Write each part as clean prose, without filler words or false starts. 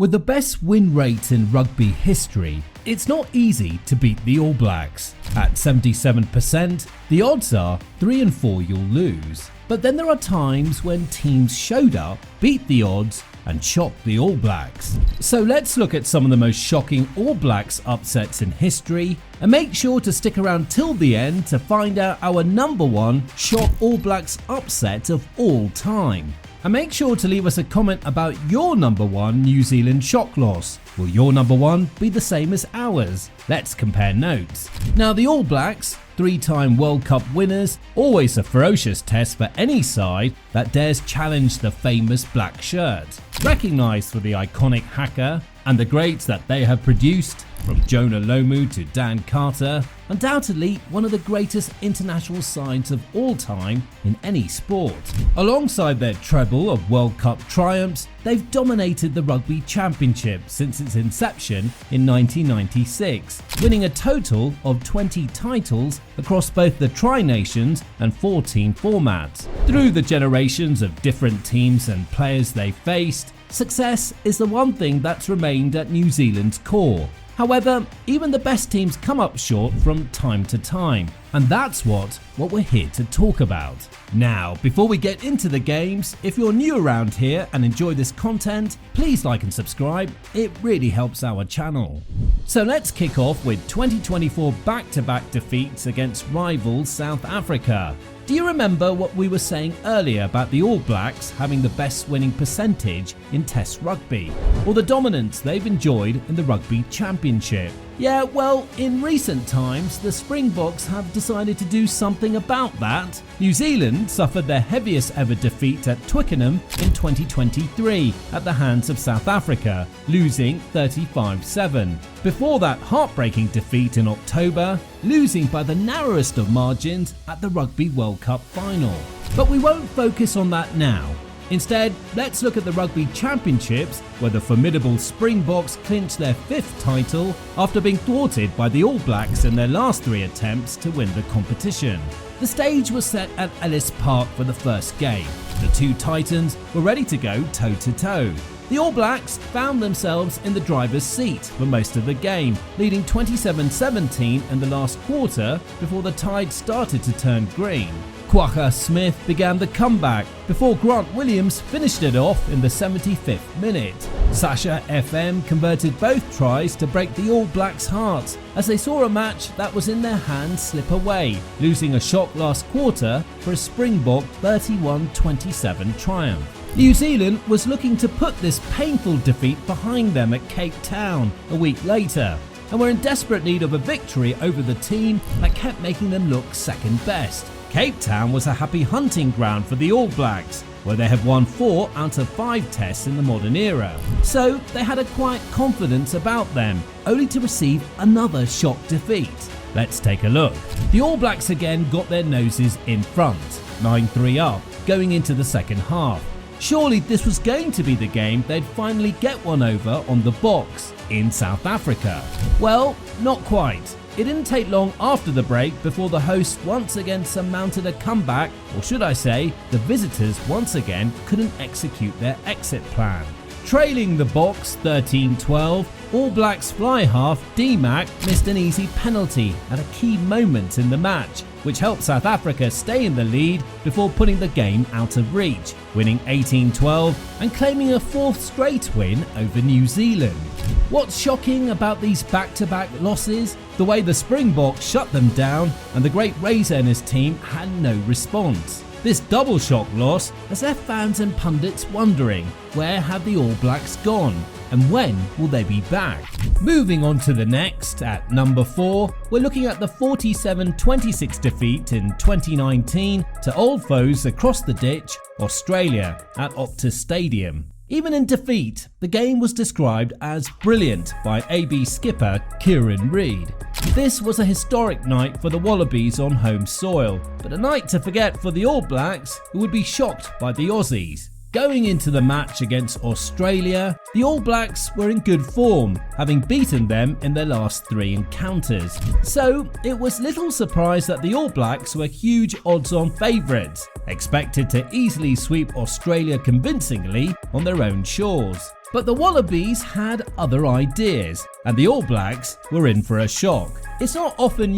With the best win rate in rugby history, it's not easy to beat the All Blacks. At 77%, the odds are 3 and 4 you'll lose. But then there are times when teams showed up, beat the odds, and shocked the All Blacks. So let's look at some of the most shocking All Blacks upsets in history, and make sure to stick around till the end to find out our number one shock All Blacks upset of all time. And make sure to leave us a comment about your number one New Zealand shock loss. Will your number one be the same as ours? Let's compare notes. Now, the All Blacks, 3-time World Cup winners, always a ferocious test for any side that dares challenge the famous black shirt. Recognised for the iconic haka and the greats that they have produced, from Jonah Lomu to Dan Carter, undoubtedly one of the greatest international sides of all time in any sport. Alongside their treble of World Cup triumphs, they've dominated the Rugby Championship since its inception in 1996, winning a total of 20 titles across both the Tri-Nations and 4-team formats. Through the generations of different teams and players they faced, success is the one thing that's remained at New Zealand's core. However, even the best teams come up short from time to time, and that's what we're here to talk about. Now, before we get into the games, if you're new around here and enjoy this content, please like and subscribe, it really helps our channel. So let's kick off with 2024 back-to-back defeats against rivals South Africa. Do you remember what we were saying earlier about the All Blacks having the best winning percentage in Test rugby, or the dominance they've enjoyed in the Rugby Championship? Yeah, well, in recent times, the Springboks have decided to do something about that. New Zealand suffered their heaviest ever defeat at Twickenham in 2023 at the hands of South Africa, losing 35-7. Before that heartbreaking defeat in October, losing by the narrowest of margins at the Rugby World Cup final. But we won't focus on that now. Instead, let's look at the Rugby Championships, where the formidable Springboks clinched their 5th title after being thwarted by the All Blacks in their last 3 attempts to win the competition. The stage was set at Ellis Park for the first game. The two Titans were ready to go toe-to-toe. The All Blacks found themselves in the driver's seat for most of the game, leading 27-17 in the last quarter before the tide started to turn green. Kwagga Smith began the comeback before Grant Williams finished it off in the 75th minute. Sasha FM converted both tries to break the All Blacks' hearts as they saw a match that was in their hands slip away, losing a shock last quarter for a Springbok 31-27 triumph. New Zealand was looking to put this painful defeat behind them at Cape Town a week later, and were in desperate need of a victory over the team that kept making them look second best. Cape Town was a happy hunting ground for the All Blacks, where they had won 4 out of 5 tests in the modern era. So they had a quiet confidence about them, only to receive another shock defeat. Let's take a look. The All Blacks again got their noses in front, 9-3 up, going into the second half. Surely this was going to be the game they'd finally get one over on the Boks in South Africa. Well, not quite. It didn't take long after the break before the hosts once again surmounted a comeback, or should I say, the visitors once again couldn't execute their exit plan. Trailing the Boks 13-12, All Blacks fly half D-Mac missed an easy penalty at a key moment in the match, which helped South Africa stay in the lead before putting the game out of reach, winning 18-12 and claiming a 4th straight win over New Zealand. What's shocking about these back-to-back losses? The way the Springboks shut them down and the great Razor and his team had no response. This double shock loss has left fans and pundits wondering, where have the All Blacks gone and when will they be back? Moving on to the next, at number 4, we're looking at the 47-26 defeat in 2019 to old foes across the ditch, Australia, at Optus Stadium. Even in defeat, the game was described as brilliant by AB skipper Kieran Reid. This was a historic night for the Wallabies on home soil, but a night to forget for the All Blacks, who would be shocked by the Aussies. Going into the match against Australia, the All Blacks were in good form, having beaten them in their last 3 encounters. So it was little surprise that the All Blacks were huge odds-on favourites, expected to easily sweep Australia convincingly on their own shores. But the Wallabies had other ideas, and the All Blacks were in for a shock. It's not often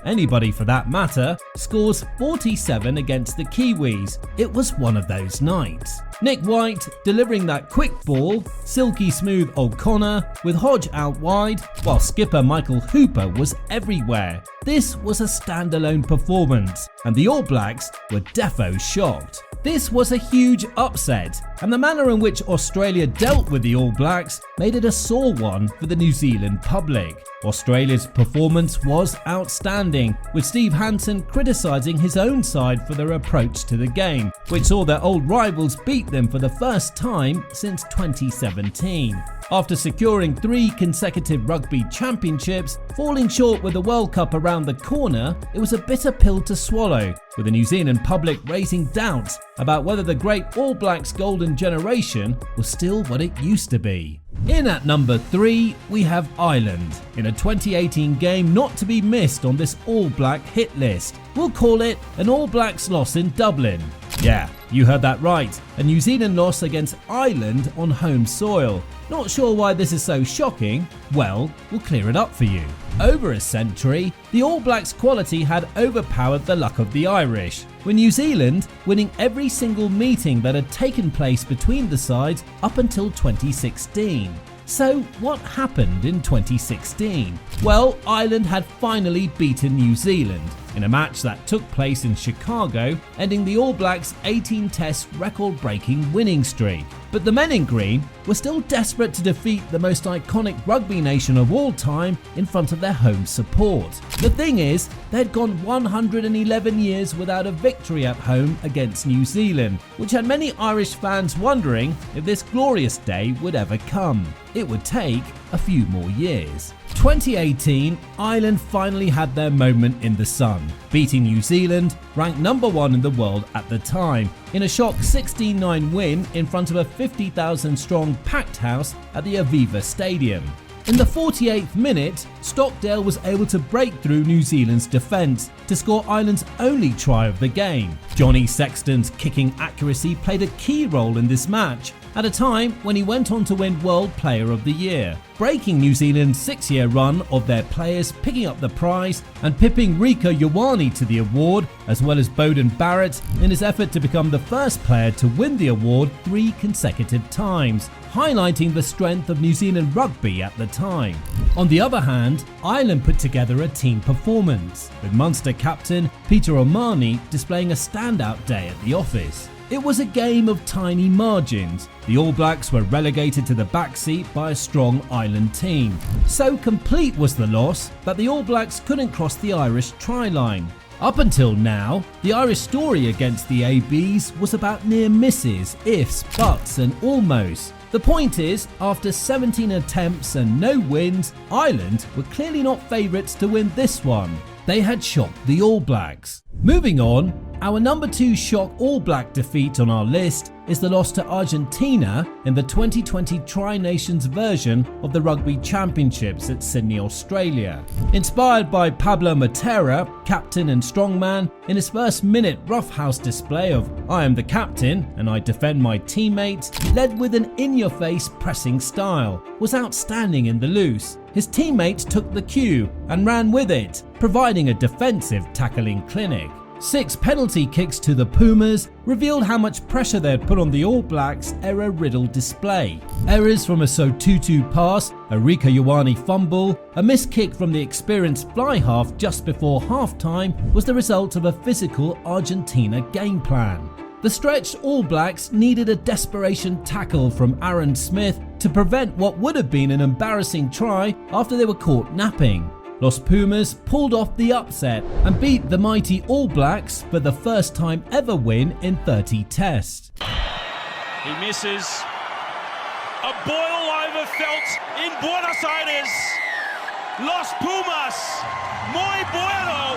anybody for that matter, scores 47 against the Kiwis. It was one of those nights. Nick White delivering that quick ball, silky smooth O'Connor with Hodge out wide, while skipper Michael Hooper was everywhere. This was a standalone performance, and the All Blacks were defo shocked. This was a huge upset, and the manner in which Australia dealt with the All Blacks made it a sore one for the New Zealand public. Australia's performance was outstanding, with Steve Hansen criticising his own side for their approach to the game, which saw their old rivals beat them for the first time since 2017. After securing 3 consecutive rugby championships, falling short with the World Cup around the corner, it was a bitter pill to swallow, with the New Zealand public raising doubts about whether the great All Blacks golden generation was still what it used to be. In at number 3, we have Ireland, in a 2018 game not to be missed on this All Black hit list. We'll call it an All Blacks loss in Dublin. Yeah, you heard that right, a New Zealand loss against Ireland on home soil. Not sure why this is so shocking? Well, we'll clear it up for you. Over a century, the All Blacks' quality had overpowered the luck of the Irish, with New Zealand winning every single meeting that had taken place between the sides up until 2016. So what happened in 2016? Well, Ireland had finally beaten New Zealand in a match that took place in Chicago, ending the All Blacks' 18-test record-breaking winning streak. But the men in green were still desperate to defeat the most iconic rugby nation of all time in front of their home support. The thing is, they'd gone 111 years without a victory at home against New Zealand, which had many Irish fans wondering if this glorious day would ever come. It would take a few more years. 2018, Ireland finally had their moment in the sun, beating New Zealand, ranked number 1 in the world at the time, in a shock 16-9 win in front of a 50,000 strong packed house at the Aviva Stadium. In the 48th minute, Stockdale was able to break through New Zealand's defence to score Ireland's only try of the game. Johnny Sexton's kicking accuracy played a key role in this match, at a time when he went on to win World Player of the Year, breaking New Zealand's 6-year run of their players picking up the prize and pipping Rika Ioane to the award, as well as Beauden Barrett in his effort to become the first player to win the award 3 consecutive times, highlighting the strength of New Zealand rugby at the time. On the other hand, Ireland put together a team performance, with Munster captain Peter O'Mahony displaying a standout day at the office. It was a game of tiny margins. The All Blacks were relegated to the backseat by a strong Ireland team. So complete was the loss that the All Blacks couldn't cross the Irish try line. Up until now, the Irish story against the ABs was about near misses, ifs, buts and almost. The point is, after 17 attempts and no wins, Ireland were clearly not favourites to win this one. They had shocked the All Blacks. Moving on, our number 2 shock All Black defeat on our list is the loss to Argentina in the 2020 Tri-Nations version of the Rugby Championships at Sydney, Australia. Inspired by Pablo Matera, captain and strongman, in his first minute roughhouse display of "I am the captain and I defend my teammates," led with an in-your-face pressing style, was outstanding in the loose. His teammates took the cue and ran with it, providing a defensive tackling clinic. 6 penalty kicks to the Pumas revealed how much pressure they had put on the All Blacks' error-riddled display. Errors from a Sotutu pass, a Rika Ioane fumble, a missed kick from the experienced fly half just before half-time was the result of a physical Argentina game plan. The stretched All Blacks needed a desperation tackle from Aaron Smith to prevent what would have been an embarrassing try after they were caught napping. Los Pumas pulled off the upset and beat the mighty All Blacks for the first time ever win in 30 tests. He misses. A boil over felt in Buenos Aires. Los Pumas, muy bueno.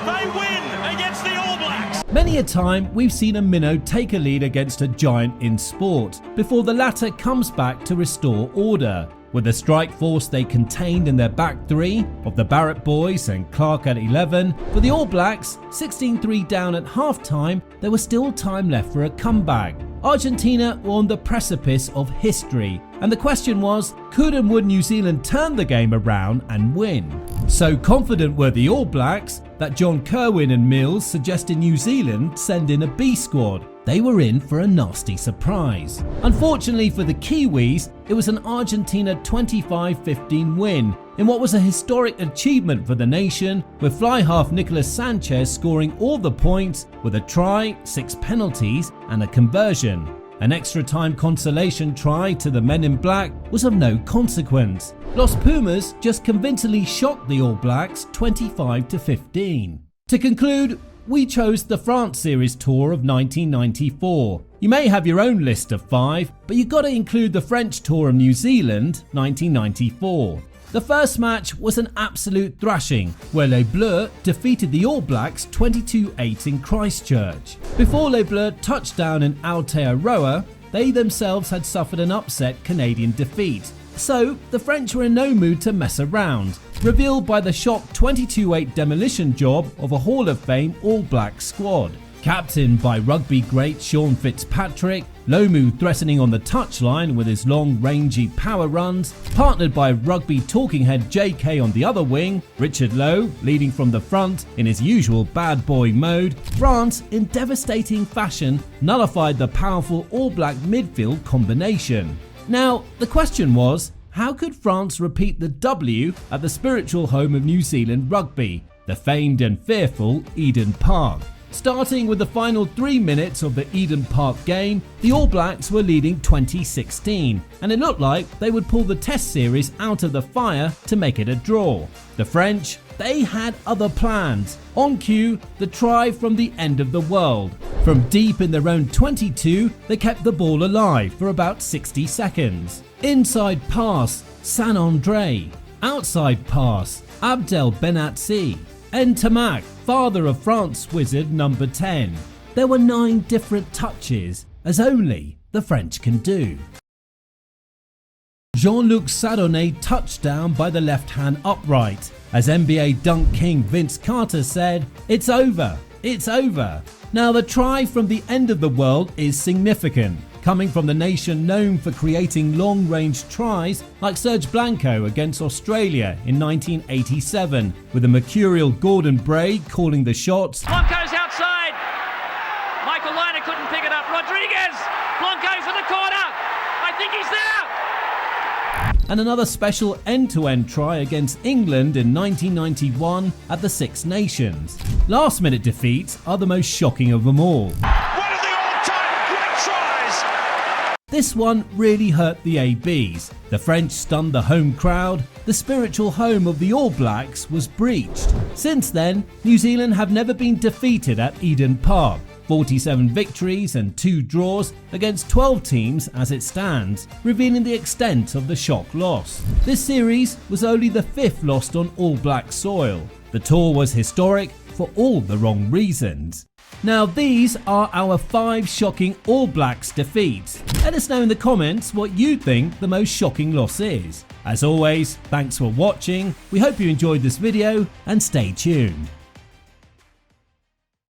They win against the All Blacks. Many a time we've seen a minnow take a lead against a giant in sport before the latter comes back to restore order. With the strike force they contained in their back 3 of the Barrett boys and Clark at 11, for the All Blacks, 16-3 down at half-time, there was still time left for a comeback. Argentina were on the precipice of history, and the question was, could and would New Zealand turn the game around and win? So confident were the All Blacks that John Kirwan and Mills suggested New Zealand send in a B squad. They were in for a nasty surprise. Unfortunately for the Kiwis, it was an Argentina 25-15 win in what was a historic achievement for the nation, with fly half Nicolas Sanchez scoring all the points with a try, 6 penalties and a conversion. An extra time consolation try to the men in black was of no consequence. Los Pumas just convincingly shocked the All Blacks 25-15. To conclude, we chose the France Series Tour of 1994. You may have your own list of 5, but you've got to include the French Tour of New Zealand 1994. The first match was an absolute thrashing, where Les Bleus defeated the All Blacks 22-8 in Christchurch. Before Les Bleus touched down in Aotearoa, they themselves had suffered an upset Canadian defeat. So the French were in no mood to mess around, revealed by the shock 22-8 demolition job of a Hall of Fame All Black squad. Captained by rugby great Sean Fitzpatrick, Lomu threatening on the touchline with his long rangy power runs, partnered by rugby talking head JK on the other wing, Richard Lowe leading from the front in his usual bad boy mode, France in devastating fashion nullified the powerful All Black midfield combination. Now, the question was, how could France repeat the W at the spiritual home of New Zealand rugby, the famed and fearful Eden Park? Starting with the final 3 minutes of the Eden Park game, the All Blacks were leading 20-16, and it looked like they would pull the Test series out of the fire to make it a draw. The French, they had other plans. On cue, the try from the end of the world. From deep in their own 22, they kept the ball alive for about 60 seconds. Inside pass, San Andre. Outside pass, Abdel Benatzi. Ntamak, father of France wizard number 10. There were 9 different touches, as only the French can do. Jean-Luc Sadonnet touchdown by the left-hand upright. As NBA dunk king Vince Carter said, "It's over, it's over." Now the try from the end of the world is significant, coming from the nation known for creating long-range tries like Serge Blanco against Australia in 1987, with the mercurial Gordon Bray calling the shots. Blanco's outside. Michael Liner couldn't pick it up. Rodriguez. Blanco for the corner. I think he's there. And another special end-to-end try against England in 1991 at the Six Nations. Last-minute defeats are the most shocking of them all. One of the all-time great tries! This one really hurt the ABs. The French stunned the home crowd. The spiritual home of the All Blacks was breached. Since then, New Zealand have never been defeated at Eden Park. 47 victories and 2 draws against 12 teams as it stands, revealing the extent of the shock loss. This series was only the 5th lost on All Black soil. The tour was historic for all the wrong reasons. Now these are our 5 shocking All Blacks defeats. Let us know in the comments what you think the most shocking loss is. As always, thanks for watching. We hope you enjoyed this video and stay tuned.